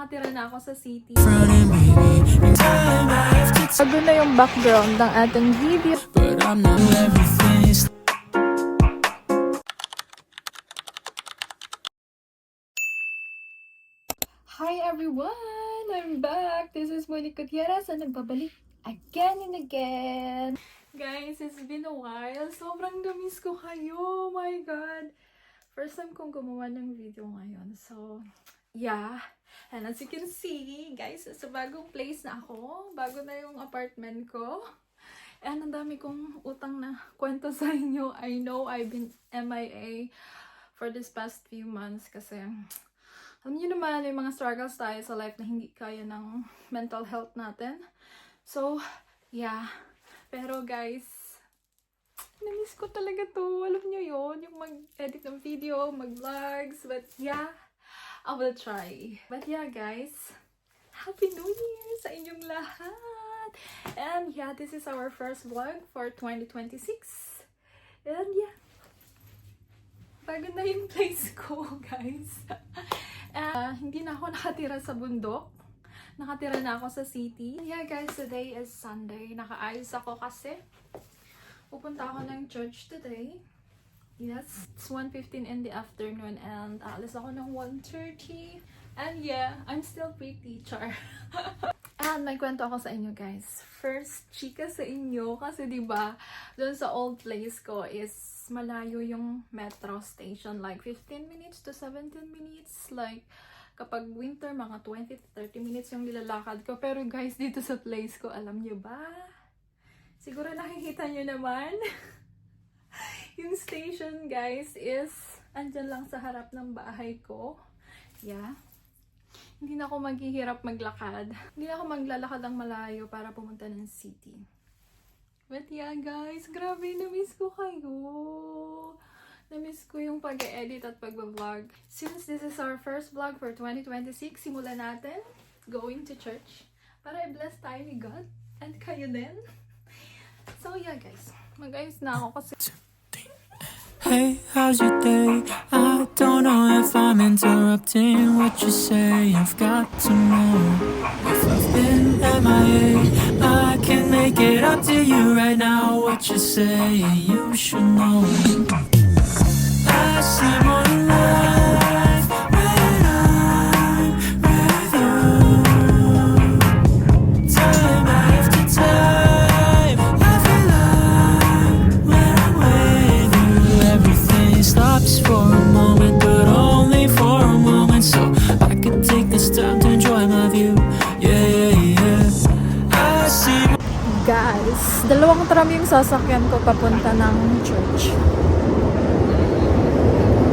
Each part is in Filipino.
nakatira na ako sa city. Bago na yung background ng ating video. Hi everyone! I'm back! This is Monique Gutierrez na nagbabalik again and again. Guys, it's been a while. Sobrang na-miss ko kayo. Oh my God! First time kong gumawa ng video ngayon. So, yeah. And as you can see, guys, sa bagong place na ako. Bago na yung apartment ko. And ang dami kong utang na kwento sa inyo. I know I've been MIA for this past few months kasi alam niyo naman, may mga struggles tayo sa life na hindi kaya ng mental health natin. So, yeah. Pero guys, na-miss ko talaga to. Alam niyo yon, yung mag-edit ng video, mag-vlogs. But yeah, I will try. But yeah, guys, Happy New Year sa inyong lahat! And yeah, this is our first vlog for 2026. And yeah, bago na yung place ko, guys. Hindi na ako nakatira sa bundok. Nakatira na ako sa city. Yeah, guys, today is Sunday. Nakaayos ako kasi pupunta ako ng church today. Yes, it's 1:15 in the afternoon and aalis ako ng 1:30. And yeah, I'm still pretty, char. And may kwento ako sa inyo, guys. First, chika sa inyo kasi 'di ba, doon sa old place ko is malayo yung metro station, like 15 minutes to 17 minutes. Like kapag winter, mga 20 to 30 minutes yung nilalakad ko. Pero guys, dito sa place ko, alam niyo ba? Siguro nakikita niyo naman. Yung station, guys, is andyan lang sa harap ng bahay ko. Yeah. Hindi na ako maghihirap maglakad. Hindi na ako maglalakad ng malayo para pumunta ng city. But yeah, guys, grabe, na-miss ko kayo. Na-miss ko yung pag-edit at pag-vlog. Since this is our first vlog for 2026, simulan natin going to church para i-bless tayo ni God and kayo din. So yeah, guys, mag-ayos na ako kasi hey, how's your day? I don't know if I'm interrupting what you say. I've got to know if I've been MIA. I can make it up to you right now. What you say, you should know. I see more life when I'm with you. Time after time, I feel like when I'm with you, everything stops for a moment, but only for a moment. So I could take this time to enjoy my view. Yeah, yeah, yeah. I see. guys, dalawang tram yung sasakyan ko papunta ng church.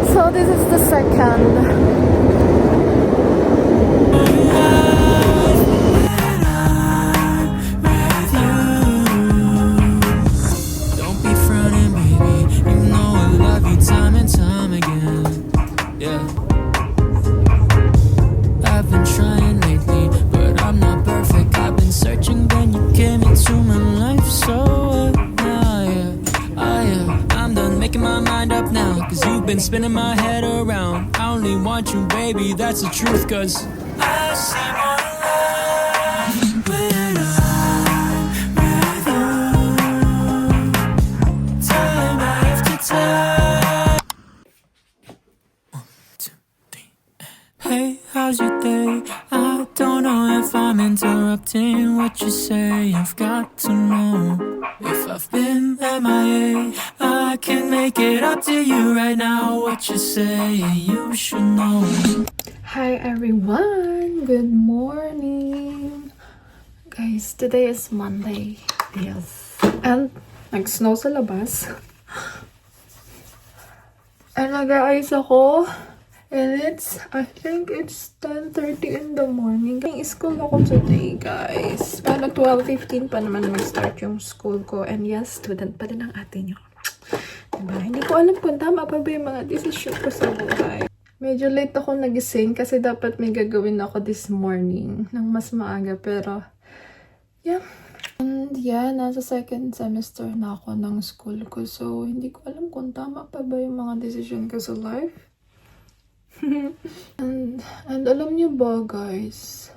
So this is the second. Don't be fronting, baby. You know I love you time and time again. Yeah. I've been trying lately, but I'm not perfect. I've been searching, then you came into my life. So I'm done making my mind up now, 'cause you've been spinning my head around. I only want you, baby, that's the truth. 'Cause I see more life when I'm with you. Time after time. 1, 2, 3. Hey, how's your day? I don't know if I'm interrupting what you say. I've got to know if I've been MIA. I can make it up to you right now. What you say, you should know. Hi everyone! Good morning! Guys, today is Monday. Yes. And nag-snow sa labas. And nag-aayos ako. And I think it's 10:30 in the morning. May school ako today, guys. Para 12:15 pa naman mag-start yung school ko. And yes, student pa din ang ate nyo. Diba? Hindi ko alam kung tama pa ba yung mga decision ko sa buhay. Medyo late ako nagising kasi dapat may gagawin ako this morning ng mas maaga. Pero, yeah. And yeah, nasa second semester na ako ng school ko. So, hindi ko alam kung tama pa ba yung mga decision ko sa life. and alam niyo ba, guys?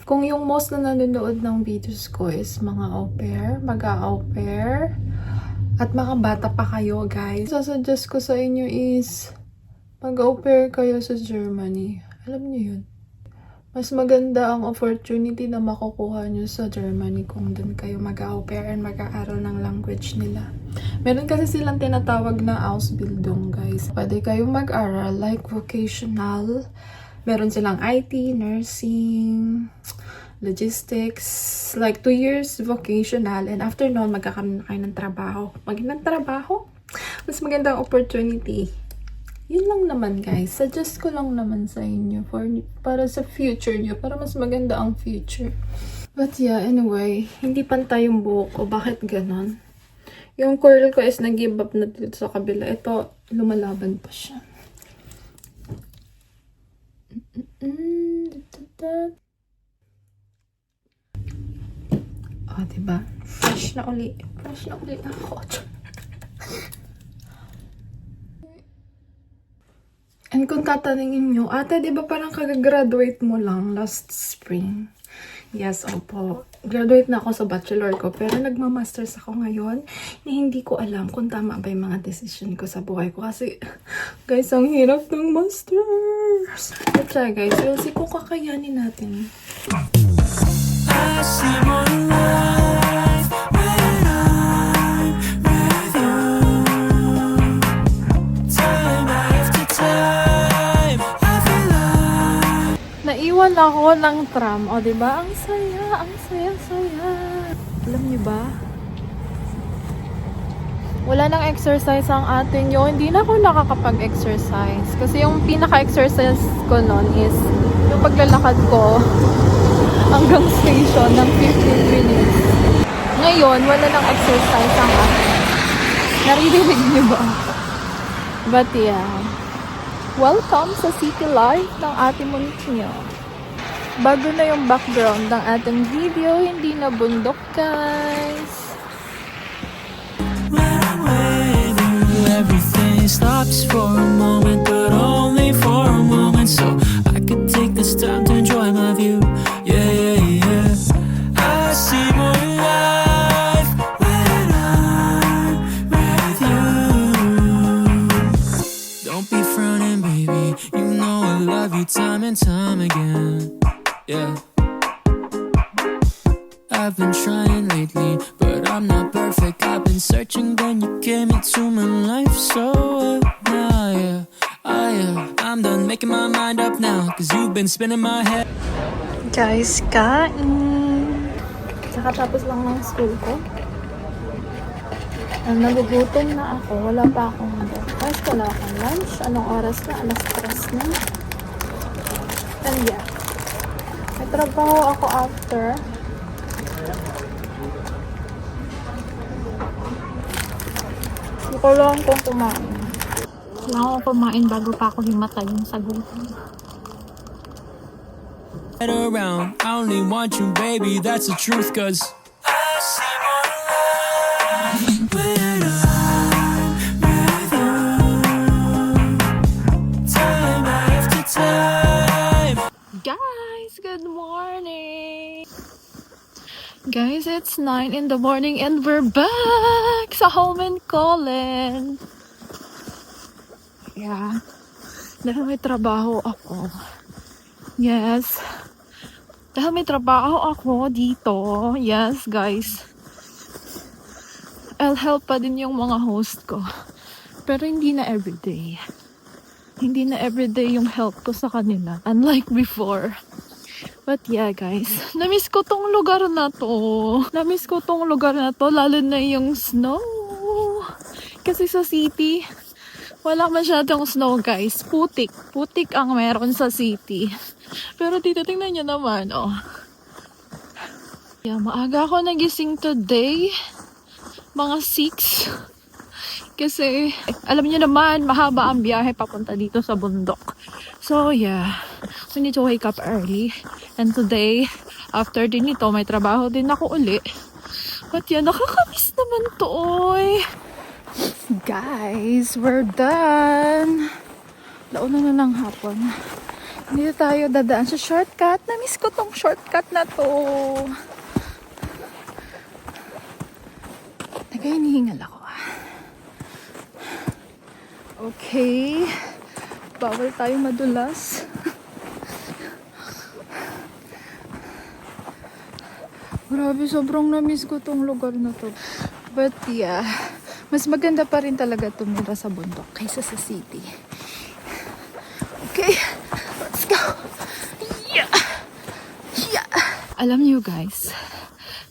Kung yung most na nanonood ng videos ko is mga au pair, mag-au pair, at mga bata pa kayo, guys, sasuggest ko sa inyo is mag-au pair kayo sa Germany. Alam niyo yun? Mas maganda ang opportunity na makukuha nyo sa Germany kung dun kayo mag-au pair and mag-aaral ng language nila. Meron kasi silang tinatawag na Ausbildung, guys. Pwede kayong mag-aral like vocational. Meron silang IT, nursing, logistics, like 2 years vocational, and after nun, magkakaroon na kayo ng trabaho. Magandang trabaho, mas magandang opportunity. Yun lang naman, guys. Suggest ko lang naman sa inyo para sa future nyo, para mas maganda ang future. But yeah, anyway, hindi pantay yung buhok ko. Bakit ganon? Yung curl ko is nag-give up na dito sa kabila. Ito, lumalaban pa siya. Oh, diba? Fresh na uli. Fresh na uli ako. And kung tatanungin nyo, ate, di ba parang kagagraduate mo lang last spring? Yes, opo. Graduate na ako sa bachelor ko, pero nagmamasters ako ngayon na hindi ko alam kung tama ba yung mga decision ko sa buhay ko. Kasi, guys, ang hirap ng masters. But yeah, guys, we'll see kung kakayanin natin. I see more life when I'm with you. Time after time, I feel like Naiwan ako ng tram. O, diba? Ang saya, ang saya. Alam niyo ba? Wala nang exercise ang atin yun. Hindi na ako nakakapag-exercise. Kasi yung pinaka-exercise ko nun is yung paglalakad ko hanggang station ng 15 minutes. Ngayon, wala nang exercise ang atin. Naririnig niyo ba? But yeah. Welcome sa city life ng Ate Monikyo. Bago na yung background ng ating video, hindi na bundok, guys. when I'm with you, everything stops for a moment, but only for a moment. So I could take this time to enjoy my view. Yeah, yeah, yeah. I see more life when I'm with you. Don't be frowning, baby. You know I love you time and time again. Yeah. I've been trying lately, but I'm not perfect. I've been searching, then you came into my life. So now, yeah, I'm done making my mind up now, cause you've been spinning my head. Guys, kain. Kakatapos lang ng school ko. Nagugutom na ako. Wala pa akong breakfast. Wala akong lunch. Anong oras na? Alas 3 na. And yeah. May trabaho ako after. Gusto ko lang kung kumain. Kailangan ko kumain bago pa ako himatayin sa gutom. Around, I only want you, baby, that's the truth, cause I see more life when I'm with you. Time after time. Guys, good morning! Guys, it's 9 in the morning and we're back sa home and Colin. Yeah. Dahil may trabaho ako. Yes. Dahil may trabaho ako dito. Yes, guys. I'll help pa din yung mga host ko. Pero hindi na everyday. Hindi na everyday yung help ko sa kanila. Unlike before. But yeah, guys. Namiss ko tong lugar na to. Namiss ko tong lugar na to. Lalo na yung snow. Kasi sa city, wala masyadong snow, guys. Putik. Putik ang meron sa city. Pero dito, tingnan nyo naman, oh. Yeah, maaga ako nagising today. Mga 6. Kasi, alam niyo naman, mahaba ang biyahe papunta dito sa bundok. So, yeah. We need to wake up early. And today, after din ito, may trabaho din ako uli. But yeah, nakakamiss naman to, oy. Guys, we're done. Launa na ng hapon. Dito tayo dadaan sa shortcut. Namiss ko tong shortcut na to. Hinihingal ako. Okay. Bawal tayo madulas. Grabe, sobrang namiss ko tong lugar na to. But yeah, mas maganda pa rin talaga tumira sa bundok kaysa sa city. Okay, let's go. Yeah. Yeah. Alam niyo guys,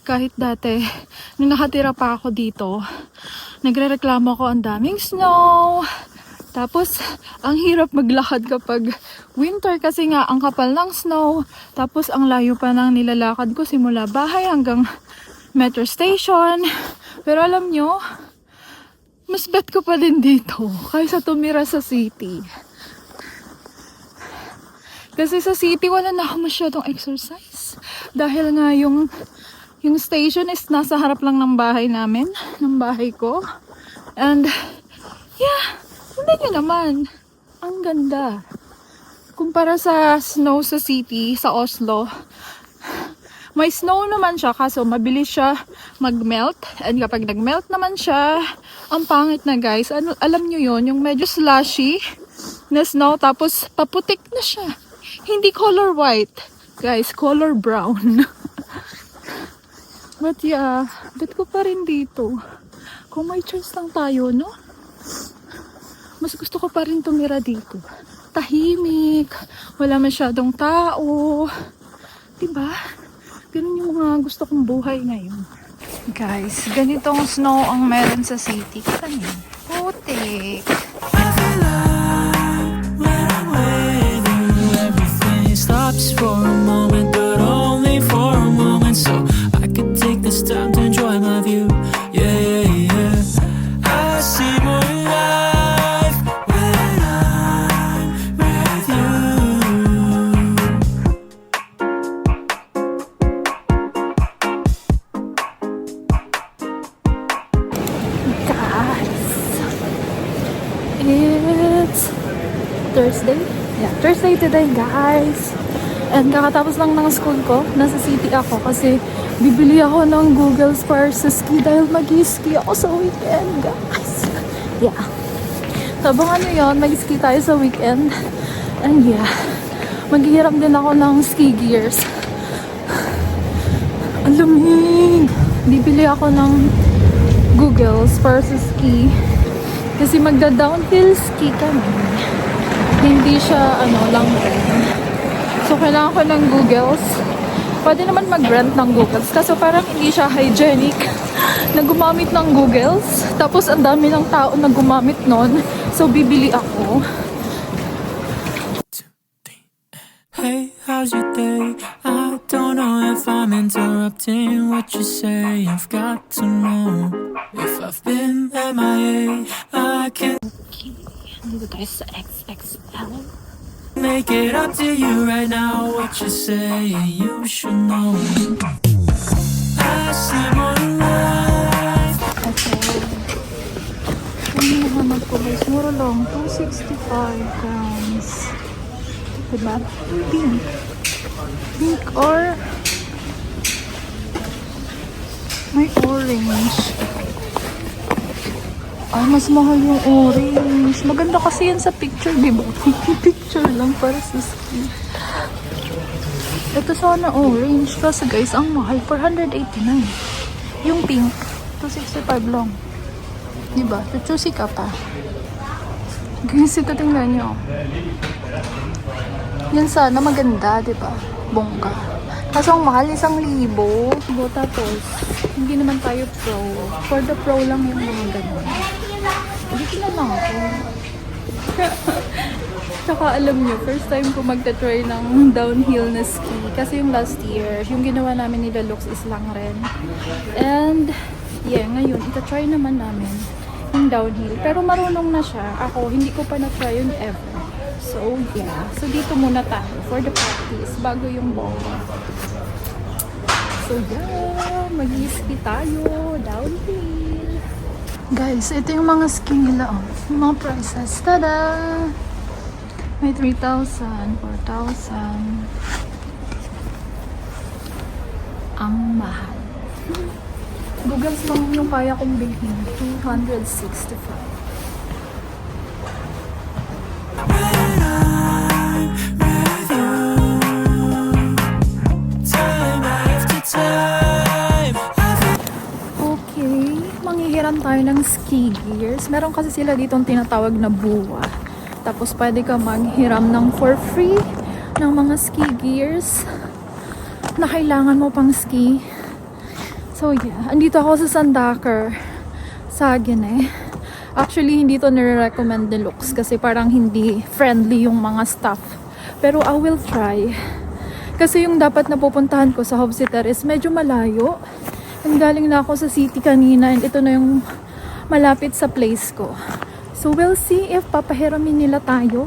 kahit dati, nung nakatira pa ako dito, nagrereklamo ko ang daming snow. Tapos, ang hirap maglakad kapag winter kasi nga ang kapal ng snow. Tapos, ang layo pa ng nilalakad ko simula bahay hanggang metro station. Pero alam nyo, mas bet ko pa din dito kaysa tumira sa city. Kasi sa city, wala na ako masyadong exercise. Dahil nga yung station is nasa harap lang ng bahay namin, ng bahay ko. And, yeah, hindi nyo naman. Ang ganda. Kumpara sa snow sa city, sa Oslo, may snow naman siya, kaso mabilis siya mag-melt. And kapag nag-melt naman siya, ang pangit na guys. Ano, alam nyo yon, yung medyo slushy na snow, tapos paputik na siya. Hindi color white. Guys, color brown. But yeah, bet ko pa rin dito. Kung may choice lang tayo, no? Mas gusto ko pa rin tumira dito. Tahimik, wala masyadong tao. Diba? Ganun yung mga gusto kong buhay ngayon. Guys, ganitong snow ang meron sa city. Kita niyo? Putik. Stops for a moment, but only for a moment. So I could take this time to enjoy my view. Yeah, yeah, yeah. I see more life when I'm with you. Guys, it's Thursday. Yeah, Thursday today, guys. And kakatapos lang ng school ko. Nasa city ako kasi bibili ako ng Google Spars sa ski dahil mag-ski ako sa weekend, guys. Yeah. So, abangan nyo yun. Mag-ski tayo sa weekend. And yeah, maghihiram din ako ng ski gears. Ang lamig! Bibili ako ng Google Spars sa ski kasi magda-downhill ski kami. Hindi siya, long run. So, kailangan ko ng Googles. Pwede naman mag-rent ng Googles. Kaso parang hindi siya hygienic na gumamit ng Googles. Tapos, ang dami ng tao na gumamit nun. So, bibili ako. Hey, how's your day? I don't know if I'm interrupting what you say. I've got to know if I've been MIA. I can't Dito tayo sa XXL. make it up to you right now. What you say, you should know. I see more life. Okay. Ano nahanap ko guys? Mura lang. 265 grams. Diba? Pink. Pink or may orange. Ay, mas mahal yung orange. Maganda kasi yan sa picture, di ba? Picture lang para sa ski. Ito sana orange. Kasi guys, ang mahal. 489. Yung pink, 265 lang. Di ba? Choosy ka pa. Guys, ito tingnan nyo. Yan sana maganda, di ba? Bongga. Kaso ang mahal, 1,000. Tapos, hindi naman tayo pro. For the pro lang yung mga ganun. Dito na lang ako. Tsaka alam nyo, first time ko magta-try ng downhill na ski. Kasi yung last year, yung ginawa namin nila Lux is lang rin. And, yeah, ngayon, ita-try naman namin yung downhill. Pero marunong na siya. Ako, hindi ko pa na-try yun ever. So, yeah. So, dito muna tayo for the practice bago yung bomba. So, yeah. Mag-ski tayo. Downhill. Guys, ito yung mga ski nila. Oh. Yung mga prices. Tada! May 3,000, 4,000. Ang mahal. Google lang yung kaya kong bilhin. 265. Time after time. Okay, manghihiram tayo ng ski gears. Meron kasi sila ditong tinatawag na buwa. Tapos pwede ka manghiram ng for free ng mga ski gears na kailangan mo pang ski. So yeah, andito ako sa Sandaker, Saguenay. Actually, hindi to nire-recommend ni Lux kasi parang hindi friendly yung mga staff. Pero I will try. Kasi yung dapat na pupuntahan ko sa Hobsy Terrace medyo malayo. Galing na ako sa city kanina and ito na yung malapit sa place ko. So we'll see if papahiramin nila tayo.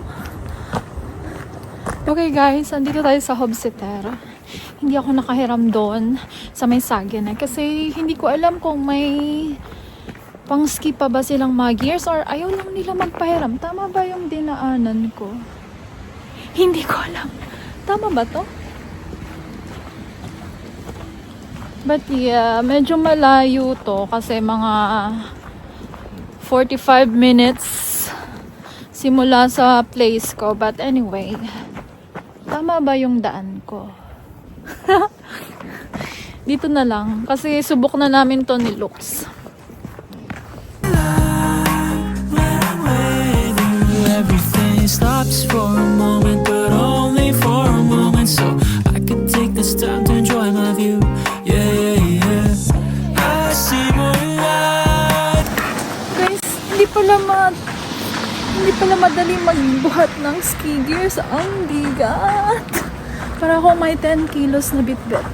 Okay guys, andito tayo sa Hobsy Terrace. Hindi ako nakahiram doon sa may Saguenay kasi hindi ko alam kung may pang ski pa ba silang mga gears or ayaw lang nila magpahiram. Tama ba yung dinaanan ko? Hindi ko alam. Tama ba to? But yeah, medyo malayo to kasi mga 45 minutes simula sa place ko. But anyway, tama ba yung daan ko? Dito na lang kasi subok na namin to ni Lux. Everything stops for a moment, but only for a moment. So I could take this time to enjoy my view. Yeah, yeah, yeah. I see moonlight. Guys, hindi pala madali magbuhat ng ski gears. Ang bigat. Para ako may 10 kilos na bitbit.